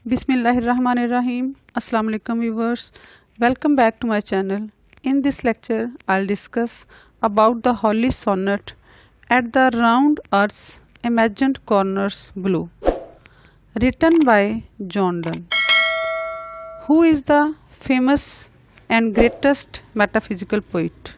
Bismillahirrahmanirrahim. Assalamu alaikum viewers. Welcome back to my channel. In this lecture, I'll discuss about the Holy Sonnet at the round earth's imagined corners below, written by John Donne, who is the famous and greatest metaphysical poet.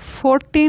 14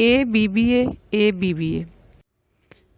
ABBA ABBA।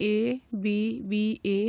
ABBA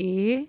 A।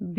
B।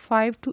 5 to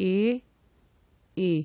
A।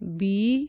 B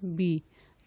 B।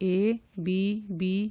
ABBA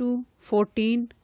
to 14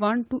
1 to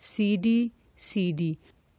CD CD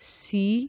C,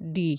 D,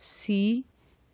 C,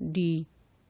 D,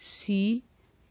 C,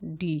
D।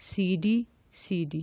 CD CD।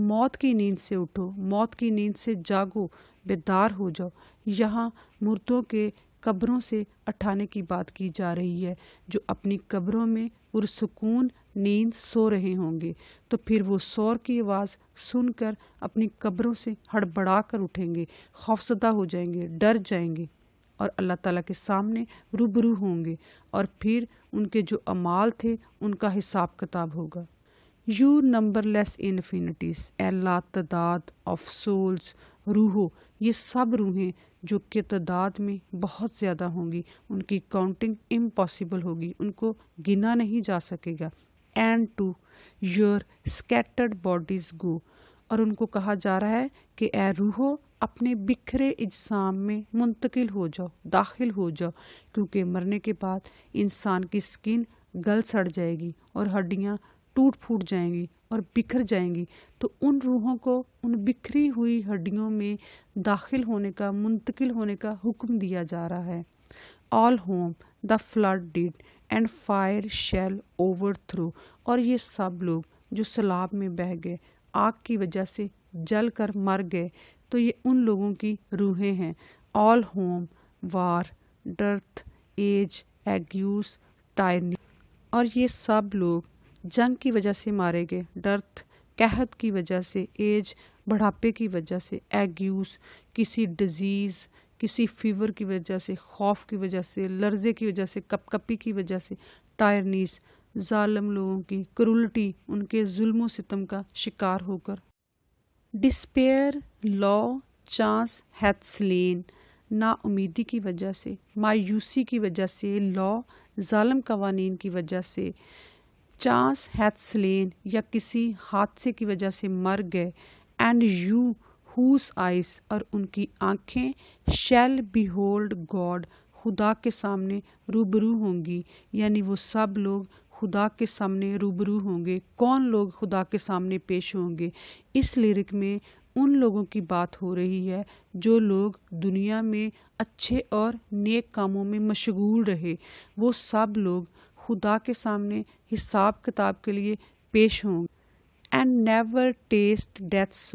موت کی نیند سے اٹھو، موت کی نیند سے جاگو، بیدار ہو جاؤ۔ یہاں مردوں کے قبروں سے اٹھانے کی بات کی جا رہی ہے، جو اپنی قبروں میں پرسکون نیند سو رہے ہوں گے، تو پھر وہ شور کی آواز سن کر اپنی قبروں سے ہڑبڑا کر اٹھیں گے، خوفزدہ ہو جائیں گے، ڈر جائیں گے اور اللہ تعالیٰ کے سامنے روبرو ہوں گے، اور پھر ان کے جو اعمال تھے ان کا حساب کتاب ہوگا۔ یو نمبر لیس انفینٹیز، اے لا تعداد آف سولز، روحوں، یہ سب روحیں جو کہ تعداد میں بہت زیادہ ہوں گی، ان کی کاؤنٹنگ امپاسبل ہوگی، ان کو گنا نہیں جا سکے گا۔ And to your scattered bodies go, اور ان کو کہا جا رہا ہے کہ اے روحو اپنے بکھرے اجسام میں منتقل ہو جاؤ، داخل ہو جاؤ، کیونکہ مرنے کے بعد انسان کی سکن گل سڑ جائے گی اور ہڈیاں ٹوٹ پھوٹ جائیں گی اور بکھر جائیں گی، تو ان روحوں کو ان بکھری ہوئی ہڈیوں میں داخل ہونے کا، منتقل ہونے کا حکم دیا جا رہا ہے۔ All whom the flood did and fire shall overthrow, اور یہ سب لوگ جو سیلاب میں بہہ گئے، آگ کی وجہ سے جل کر مر گئے، تو یہ ان لوگوں کی روحیں ہیں۔ آل ہوم وار ڈرتھ ایج ایگیوز ٹائرنی، اور یہ سب لوگ جنگ کی وجہ سے مارے گئے، ڈرتھ قحط کی وجہ سے، ایج بڑھاپے کی وجہ سے، ایگیوز کسی ڈیزیز، کسی فیور کی وجہ سے، خوف کی وجہ سے، لرزے کی وجہ سے، کپ کپی کی وجہ سے، ٹائرنیز ظالم لوگوں کی کرولٹی، ان کے ظلم و ستم کا شکار ہو کر، ڈسپیئر لا چانس ہیتھ سلین، نا امیدی کی وجہ سے، مایوسی کی وجہ سے، لا ظالم قوانین کی وجہ سے، چانس ہیتھ سلین یا کسی حادثے کی وجہ سے مر گئے، اینڈ یو ہوز آئیز، اور ان کی آنکھیں، شیل بیہولڈ گاڈ، خدا کے سامنے روبرو ہوں گی، یعنی وہ سب لوگ خدا کے سامنے روبرو ہوں گے۔ کون لوگ خدا کے سامنے پیش ہوں گے؟ اس لیرک میں ان لوگوں کی بات ہو رہی ہے جو لوگ دنیا میں اچھے اور نیک کاموں میں مشغول رہے، وہ سب لوگ خدا کے سامنے حساب کتاب کے لیے پیش ہوں گے۔ اینڈ نیور ٹیسٹ ڈیتھس،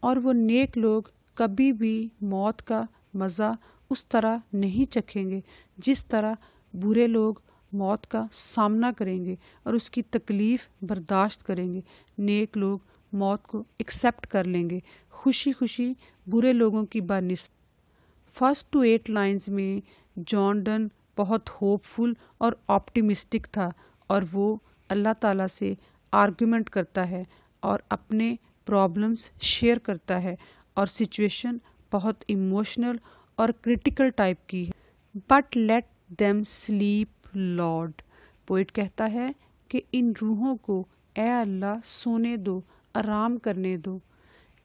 اور وہ نیک لوگ کبھی بھی موت کا مزہ اس طرح نہیں چکھیں گے جس طرح برے لوگ موت کا سامنا کریں گے اور اس کی تکلیف برداشت کریں گے۔ نیک لوگ موت کو ایکسیپٹ کر لیں گے، خوشی خوشی برے لوگوں کی بانسبت۔ فرسٹ ٹو 8 لائنز میں جان ڈن بہت ہوپ فل اور آپٹیمسٹک تھا، اور وہ اللہ تعالیٰ سے آرگومنٹ کرتا ہے اور اپنے پرابلمس شیئر کرتا ہے، اور سچویشن بہت ایموشنل اور کریٹیکل ٹائپ کی ہے۔ But let them slip lord, poet کہتا ہے کہ ان روحوں کو اے اللہ سونے دو، آرام کرنے دو۔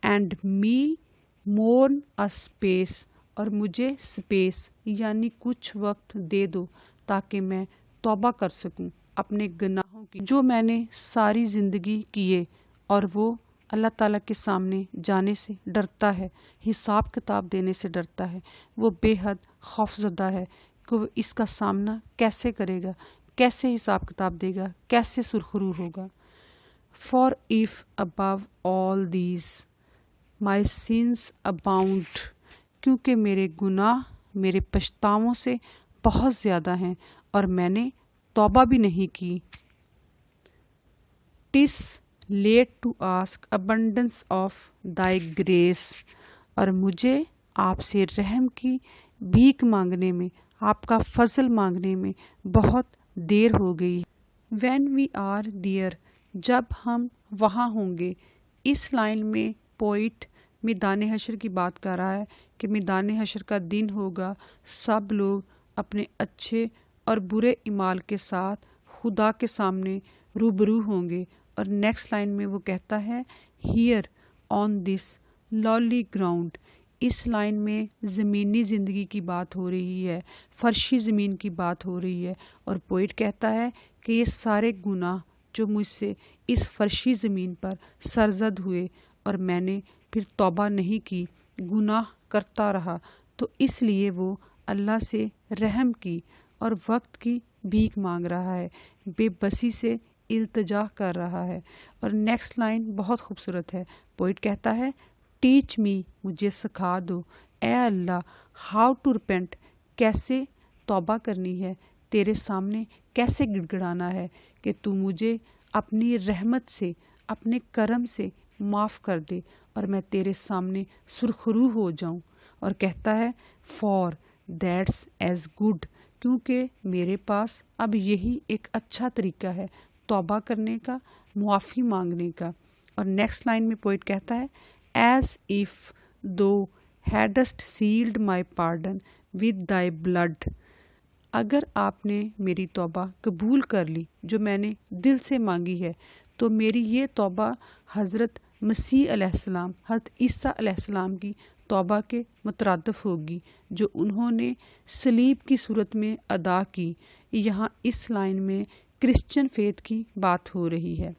اینڈ می مورن اے اسپیس، اور مجھے اسپیس یعنی کچھ وقت دے دو تاکہ میں توبہ کر سکوں اپنے گناہوں کی جو میں نے ساری زندگی کیے، اور وہ اللہ تعالیٰ کے سامنے جانے سے ڈرتا ہے، حساب کتاب دینے سے ڈرتا ہے، وہ بے حد خوفزدہ ہے کہ وہ اس کا سامنا کیسے کرے گا، کیسے حساب کتاب دے گا، کیسے سرخرو ہوگا۔ For if above all these my sins abound, کیونکہ میرے گناہ میرے پچھتاووں سے بہت زیادہ ہیں اور میں نے توبہ بھی نہیں کی۔ ٹس late to ask abundance of دائی گریس، اور مجھے آپ سے رحم کی بھیک مانگنے میں، آپ کا فضل مانگنے میں بہت دیر ہو گئی۔ وین وی آر دیئر، جب ہم وہاں ہوں گے۔ اس لائن میں پوئٹ میدان حشر کی بات کر رہا ہے کہ میدان حشر کا دن ہوگا، سب لوگ اپنے اچھے اور برے اعمال کے ساتھ خدا کے سامنے روبرو ہوں گے۔ اور نیکسٹ لائن میں وہ کہتا ہے ہیئر آن دس لولی گراؤنڈ، اس لائن میں زمینی زندگی کی بات ہو رہی ہے، فرشی زمین کی بات ہو رہی ہے، اور پوئٹ کہتا ہے کہ یہ سارے گناہ جو مجھ سے اس فرشی زمین پر سرزد ہوئے اور میں نے پھر توبہ نہیں کی، گناہ کرتا رہا، تو اس لیے وہ اللہ سے رحم کی اور وقت کی بھیک مانگ رہا ہے، بے بسی سے التجا کر رہا ہے. اور نیکسٹ لائن بہت خوبصورت ہے. پوئٹ کہتا ہے ٹیچ می، مجھے سکھا دو، اے اللہ، ہاؤ ٹو رپینٹ، کیسے توبہ کرنی ہے، تیرے سامنے کیسے گڑ گڑانا ہے کہ تو مجھے اپنی رحمت سے، اپنے کرم سے معاف کر دے اور میں تیرے سامنے سرخرو ہو جاؤں. اور کہتا ہے فار دیٹس ایز گڈ، کیونکہ میرے پاس اب یہی ایک اچھا طریقہ ہے توبہ کرنے کا، معافی مانگنے کا. اور نیکسٹ لائن میں پوئٹ کہتا ہے as if thou hadst sealed my pardon with thy blood, اگر آپ نے میری توبہ قبول کر لی جو میں نے دل سے مانگی ہے، تو میری یہ توبہ حضرت مسیح علیہ السلام، حضرت عیسیٰ علیہ السلام کی توبہ کے مترادف ہوگی جو انہوں نے صلیب کی صورت میں ادا کی. یہاں اس لائن میں کرسچن فیتھ کی بات ہو رہی ہے.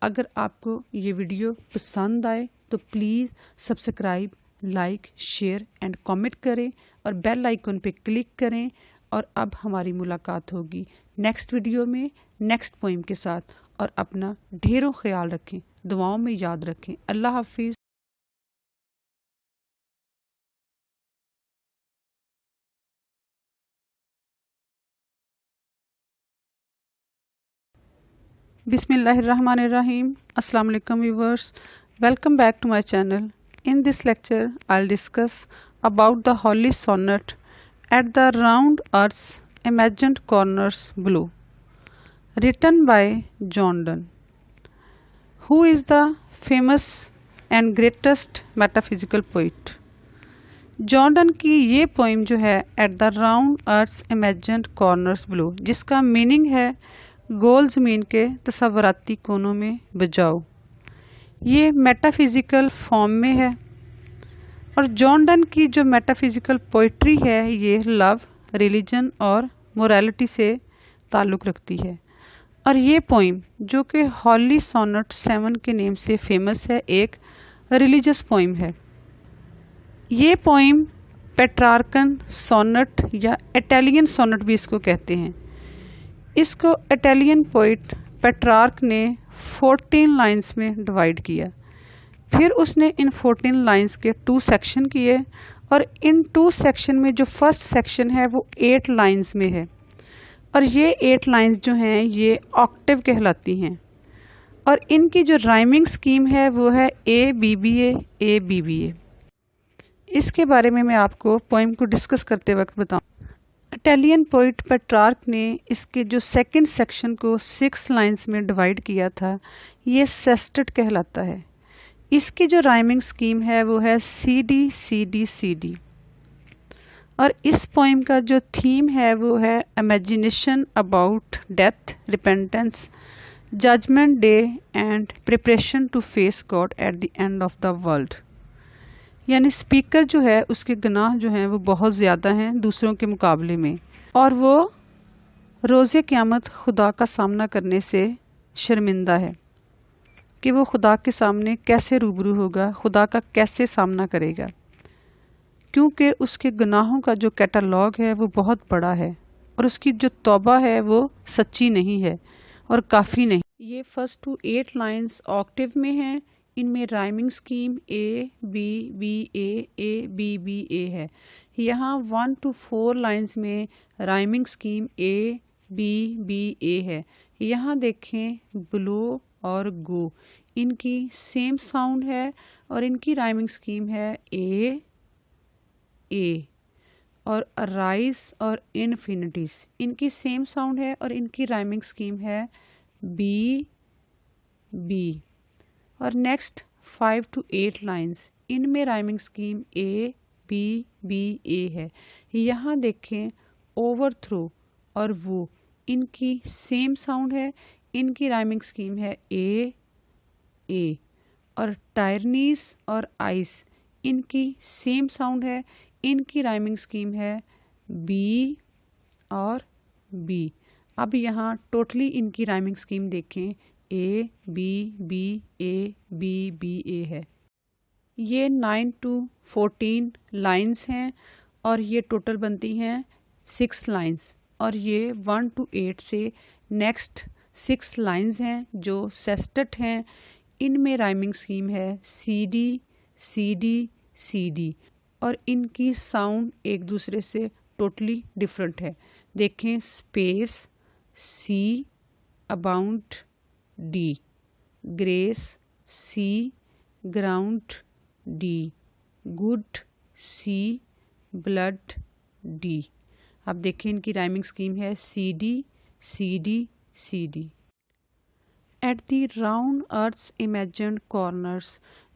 اگر آپ کو یہ ویڈیو پسند آئے تو please subscribe, like, share and comment کریں اور بیل آئیکن پہ کلک کریں. اور اب ہماری ملاقات ہوگی نیکسٹ ویڈیو میں نیکسٹ پوئم کے ساتھ. اور اپنا ڈھیروں خیال رکھیں، دعاؤں میں یاد رکھیں. اللہ حافظ. بسم اللہ الرحمن الرحیم. السلام علیکم viewers, welcome back to my channel. In this lecture, I'll discuss about the holy sonnet at the round earth's imagined corners below, written by John Donne, who is the famous and greatest metaphysical poet. John Donne کی یہ poem جو ہے at the round earth's imagined corners blow, جس کا meaning ہے گول زمین کے تصوراتی کونوں میں بجاؤ، یہ میٹا فزیکل فارم میں ہے. اور جان ڈن کی جو میٹا فزیکل پوئٹری ہے یہ لو، ریلیجن اور مورالٹی سے تعلق رکھتی ہے. اور یہ پوئم جو کہ ہولی سونٹ 7 کے نیم سے فیمس ہے، ایک ریلیجس پوئم ہے. یہ پوئم پیٹرارکن سونٹ یا اٹیلین سونٹ بھی اس کو کہتے ہیں. اس کو اٹیلین پوئٹ پیٹرارک نے 14 لائنز میں ڈیوائیڈ کیا. پھر اس نے ان 14 لائنز کے 2 سیکشن کیے، اور ان 2 سیکشن میں جو فرسٹ سیکشن ہے وہ 8 لائنز میں ہے. اور یہ 8 لائنز جو ہیں یہ آکٹیو کہلاتی ہیں. اور ان کی جو رائمنگ سکیم ہے وہ ہے A B B A A B B A. اس کے بارے میں آپ کو پوئم کو ڈسکس کرتے وقت بتاؤں. اٹیلین پوئٹ پیٹرارک نے اس کے جو سیکنڈ سیکشن کو 6 لائنز میں ڈیوائیڈ کیا تھا، یہ سیسٹڈ کہلاتا ہے. اس کی جو رائمنگ سکیم ہے وہ ہے C D C D C D. اور اس پوئم کا جو تھیم ہے وہ ہے imagination about death, repentance, judgment day and preparation to face God at the end of the world. یعنی اسپیکر جو ہے اس کے گناہ جو ہیں وہ بہت زیادہ ہیں دوسروں کے مقابلے میں، اور وہ روز قیامت خدا کا سامنا کرنے سے شرمندہ ہے کہ وہ خدا کے سامنے کیسے روبرو ہوگا، خدا کا کیسے سامنا کرے گا، کیونکہ اس کے گناہوں کا جو کیٹالاگ ہے وہ بہت بڑا ہے، اور اس کی جو توبہ ہے وہ سچی نہیں ہے اور کافی نہیں. یہ فرسٹ 8 لائنز آکٹیو میں ہیں. ان میں rhyming scheme A B B A A B B A ہے. یہاں 1 to 4 لائنز میں rhyming scheme A B B A ہے. یہاں دیکھیں بلو اور گو، ان کی سیم ساؤنڈ ہے اور ان کی رائمنگ سکیم ہے اے اے. اور رائز اور انفینٹیز، ان کی سیم ساؤنڈ ہے اور ان کی رائمنگ سکیم ہے بی بی. اور نیکسٹ 5 to 8 لائنز، ان میں rhyming scheme A B B A ہے. یہاں دیکھیں اوور تھرو اور وہ، ان کی سیم ساؤنڈ ہے، ان کی رائمنگ سکیم ہے اے اے. اور ٹائرنیز اور آئس، ان کی سیم ساؤنڈ ہے، ان کی رائمنگ سکیم ہے بی اور بی. اب یہاں ٹوٹلی ان کی رائمنگ سکیم دیکھیں A B B A B B A ہے. یہ 9 to 14 لائنز ہیں اور یہ ٹوٹل بنتی ہیں 6 لائنز. اور یہ 1 to 8 سے نیکسٹ 6 لائنز ہیں جو سیسٹٹ ہیں. ان میں رائمنگ سکیم ہے C D C D C D اور ان کی ساؤنڈ ایک دوسرے سے ٹوٹلی ڈفرینٹ ہے. دیکھیں space C abound D, grace C ground D, good C blood D. اب دیکھیں ان کی رائمنگ سکیم ہے C D C D C D. At the round earth's imagined corners.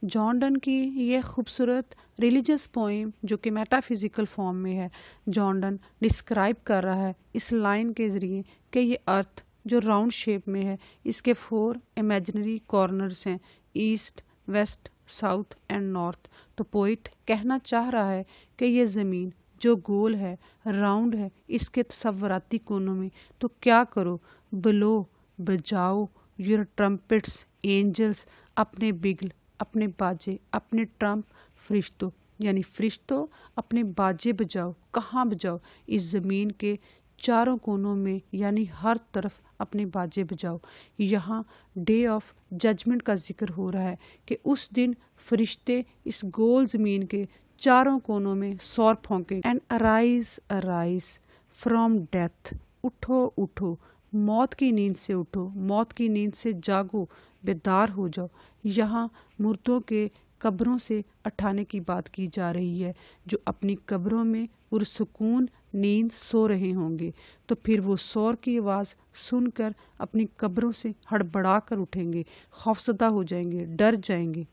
John Donne کی یہ خوبصورت ریلیجس پوئم جو کہ میٹا فزیکل فارم میں ہے, جان ڈن ڈسکرائب کر رہا ہے اس لائن کے ذریعے کہ یہ ارتھ جو راؤنڈ شیپ میں ہے اس کے 4 امیجنری کارنرز ہیں, east west south and north. تو پوئٹ کہنا چاہ رہا ہے کہ یہ زمین جو گول ہے راؤنڈ ہے اس کے تصوراتی کونوں میں تو کیا کرو, بلو بجاؤ یور ٹرمپٹس اینجلس, اپنے بگل اپنے باجے اپنے ٹرمپ فرشتوں, یعنی فرشتوں اپنے باجے بجاؤ. کہاں بجاؤ؟ اس زمین کے چاروں کونوں میں, یعنی ہر طرف اپنے باجے بجاؤ. یہاں ڈے آف ججمنٹ کا ذکر ہو رہا ہے کہ اس دن فرشتے اس گول زمین کے چاروں کونوں میں سور پھونکیں. And arise arise from death, اٹھو اٹھو موت کی نیند سے اٹھو, موت کی نیند سے جاگو, بیدار ہو جاؤ. یہاں مردوں کے قبروں سے اٹھانے کی بات کی جا رہی ہے جو اپنی قبروں میں پرسکون نیند سو رہے ہوں گے, تو پھر وہ سور کی آواز سن کر اپنی قبروں سے ہڑبڑا کر اٹھیں گے, خوفزدہ ہو جائیں گے, ڈر جائیں گے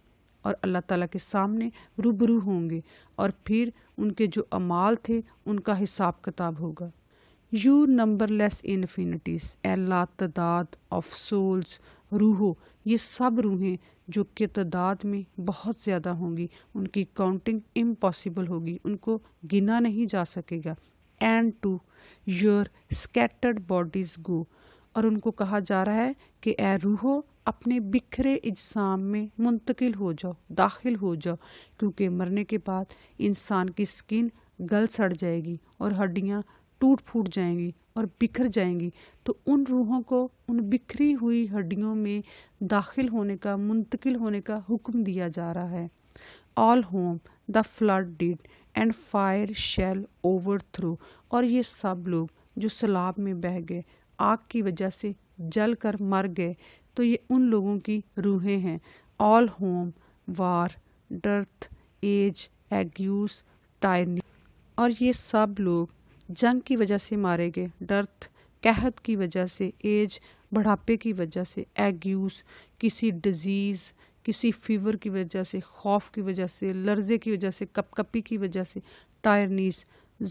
اور اللہ تعالیٰ کے سامنے روبرو ہوں گے, اور پھر ان کے جو اعمال تھے ان کا حساب کتاب ہوگا. یو نمبر لیس انفینٹیز, اے لا تعداد آف سولز, روحوں, یہ سب روحیں جو کہ تعداد میں بہت زیادہ ہوں گی, ان کی کاؤنٹنگ امپاسبل ہوگی, ان کو گنا نہیں جا سکے گا. And to your scattered bodies go, اور ان کو کہا جا رہا ہے کہ اے روحو اپنے بکھرے اجسام میں منتقل ہو جاؤ, داخل ہو جاؤ, کیونکہ مرنے کے بعد انسان کی سکن گل سڑ جائے گی اور ہڈیاں ٹوٹ پھوٹ جائیں گی اور بکھر جائیں گی. تو ان روحوں کو ان بکھری ہوئی ہڈیوں میں داخل ہونے کا, منتقل ہونے کا حکم دیا جا رہا ہے. All whom the flood did and fire shall overthrow, اور یہ سب لوگ جو سیلاب میں بہہ گئے, آگ کی وجہ سے جل کر مر گئے, تو یہ ان لوگوں کی روحیں ہیں. آل ہوم وار ڈرتھ ایج ایگیوز ٹائرنی, اور یہ سب لوگ جنگ کی وجہ سے مارے گئے, ڈرتھ قحط کی وجہ سے, ایج بڑھاپے کی وجہ سے, ایگیوز کسی ڈیزیز کسی فیور کی وجہ سے, خوف کی وجہ سے, لرزے کی وجہ سے, کپ کپی کی وجہ سے, ٹائرنیز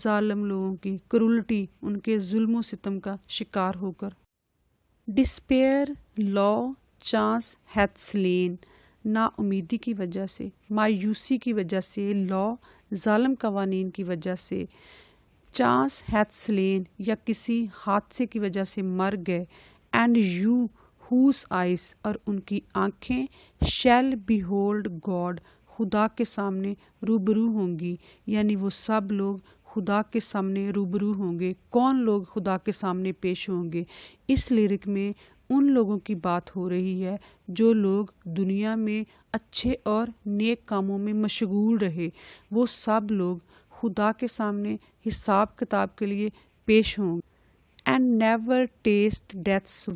ظالم لوگوں کی کرولٹی, ان کے ظلم و ستم کا شکار ہو کر. ڈسپیئر لا چانس ہیتھ سلین, نا امیدی کی وجہ سے, مایوسی کی وجہ سے, لا ظالم قوانین کی وجہ سے, چانس ہیتھ سلین یا کسی حادثے کی وجہ سے مر گئے. اینڈ یو ہوز آئیز, اور ان کی آنکھیں, شیل بیہولڈ گاڈ, خدا کے سامنے روبرو ہوں گی, یعنی وہ سب لوگ خدا کے سامنے روبرو ہوں گے. کون لوگ خدا کے سامنے پیش ہوں گے؟ اس لیرک میں ان لوگوں کی بات ہو رہی ہے جو لوگ دنیا میں اچھے اور نیک کاموں میں مشغول رہے, وہ سب لوگ خدا کے سامنے حساب کتاب کے لیے پیش ہوں. اینڈ نیور ٹیسٹ ڈیتھس,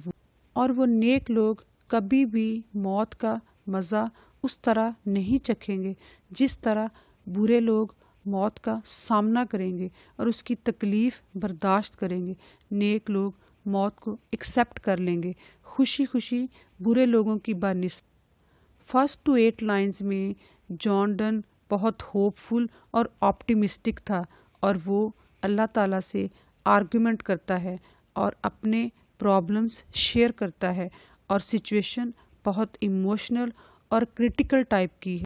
اور وہ نیک لوگ کبھی بھی موت کا مزہ اس طرح نہیں چکھیں گے جس طرح برے لوگ موت کا سامنا کریں گے اور اس کی تکلیف برداشت کریں گے. نیک لوگ موت کو ایکسیپٹ کر لیں گے خوشی خوشی برے لوگوں کی بانسبت. فرسٹ 8 لائنز میں جان ڈن بہت ہوپ فل اور آپٹیمسٹک تھا, اور وہ اللہ تعالیٰ سے آرگومنٹ کرتا ہے اور اپنے پرابلمس شیئر کرتا ہے, اور سچویشن بہت ایموشنل اور کرٹیکل ٹائپ کی ہے.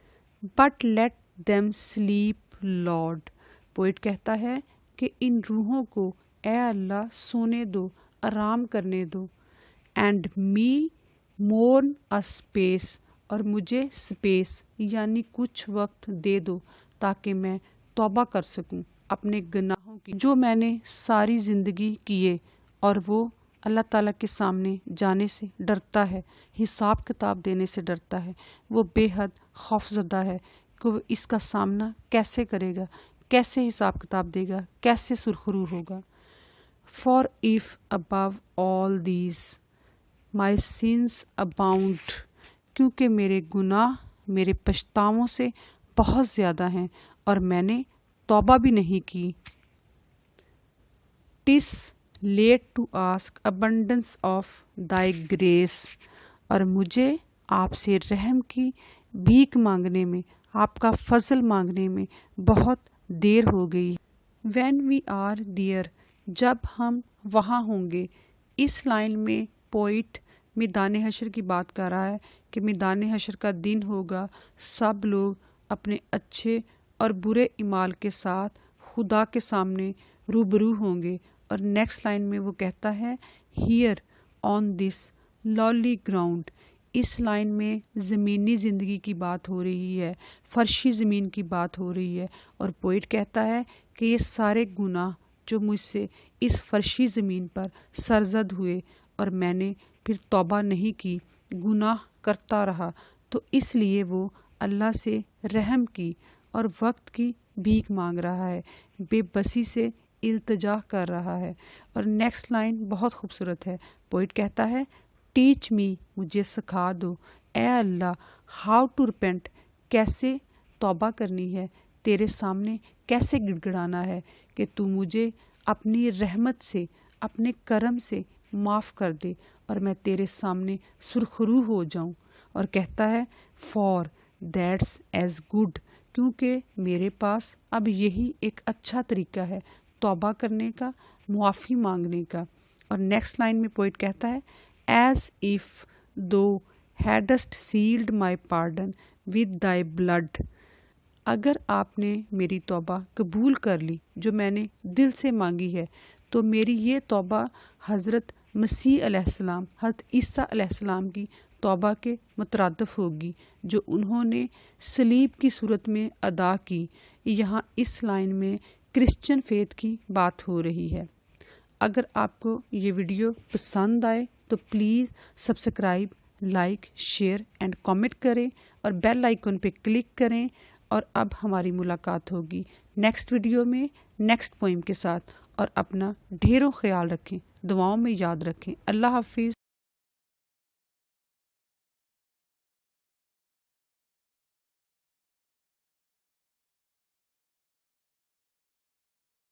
But let them slip lord, poet کہتا ہے کہ ان روحوں کو اے اللہ سونے دو, آرام کرنے دو. اینڈ می مورن اے اسپیس, اور مجھے اسپیس یعنی کچھ وقت دے دو تاکہ میں توبہ کر سکوں اپنے گناہوں کی جو میں نے ساری زندگی کیے, اور وہ اللہ تعالیٰ کے سامنے جانے سے ڈرتا ہے، حساب کتاب دینے سے ڈرتا ہے، وہ بے حد خوفزدہ ہے کہ وہ اس کا سامنا کیسے کرے گا، کیسے حساب کتاب دے گا، کیسے سرخرو ہوگا۔ For if above all these my sins abound، کیونکہ میرے گناہ میرے پچھتاووں سے بہت زیادہ ہیں اور میں نے توبہ بھی نہیں کی۔ ٹس late to ask abundance of thy grace، اور مجھے آپ سے رحم کی بھیک مانگنے میں، آپ کا فضل مانگنے میں بہت دیر ہو گئی۔ When we are there، جب ہم وہاں ہوں گے۔ اس لائن میں پوئٹ میدان حشر کی بات کر رہا ہے کہ میدان حشر کا دن ہوگا، سب لوگ اپنے اچھے اور برے اعمال کے ساتھ خدا کے سامنے روبرو ہوں گے۔ اور نیکسٹ لائن میں وہ کہتا ہے ہیئر آن دس lowly گراؤنڈ، اس لائن میں زمینی زندگی کی بات ہو رہی ہے، فرشی زمین کی بات ہو رہی ہے، اور پوئٹ کہتا ہے کہ یہ سارے گناہ جو مجھ سے اس فرشی زمین پر سرزد ہوئے اور میں نے پھر توبہ نہیں کی، گناہ کرتا رہا، تو اس لیے وہ اللہ سے رحم کی اور وقت کی بھیک مانگ رہا ہے، بے بسی سے التجا کر رہا ہے۔ اور نیکسٹ لائن بہت خوبصورت ہے، پوئٹ کہتا ہے ٹیچ می، مجھے سکھا دو اے اللہ، ہاؤ ٹو رپینٹ، کیسے توبہ کرنی ہے، تیرے سامنے کیسے گڑ گڑانا ہے کہ تو مجھے اپنی رحمت سے، اپنے کرم سے معاف کر دے اور میں تیرے سامنے سرخرو ہو جاؤں۔ اور کہتا ہے فار دیٹس ایز گڈ، کیونکہ میرے پاس اب یہی ایک اچھا طریقہ ہے توبہ کرنے کا، معافی مانگنے کا۔ اور نیکسٹ لائن میں پوئٹ کہتا ہے as if thou hadst sealed my pardon with thy blood, اگر آپ نے میری توبہ قبول کر لی جو میں نے دل سے مانگی ہے، تو میری یہ توبہ حضرت مسیح علیہ السلام، حضرت عیسیٰ علیہ السلام کی توبہ کے مترادف ہوگی جو انہوں نے صلیب کی صورت میں ادا کی۔ یہاں اس لائن میں کرسچن فیتھ کی بات ہو رہی ہے۔ اگر آپ کو یہ ویڈیو پسند آئے تو please subscribe, like, share and comment کریں اور بیل آئیکن پہ کلک کریں۔ اور اب ہماری ملاقات ہوگی نیکسٹ ویڈیو میں نیکسٹ پوئم کے ساتھ، اور اپنا ڈھیروں خیال رکھیں، دعاؤں میں یاد رکھیں۔ اللہ حافظ۔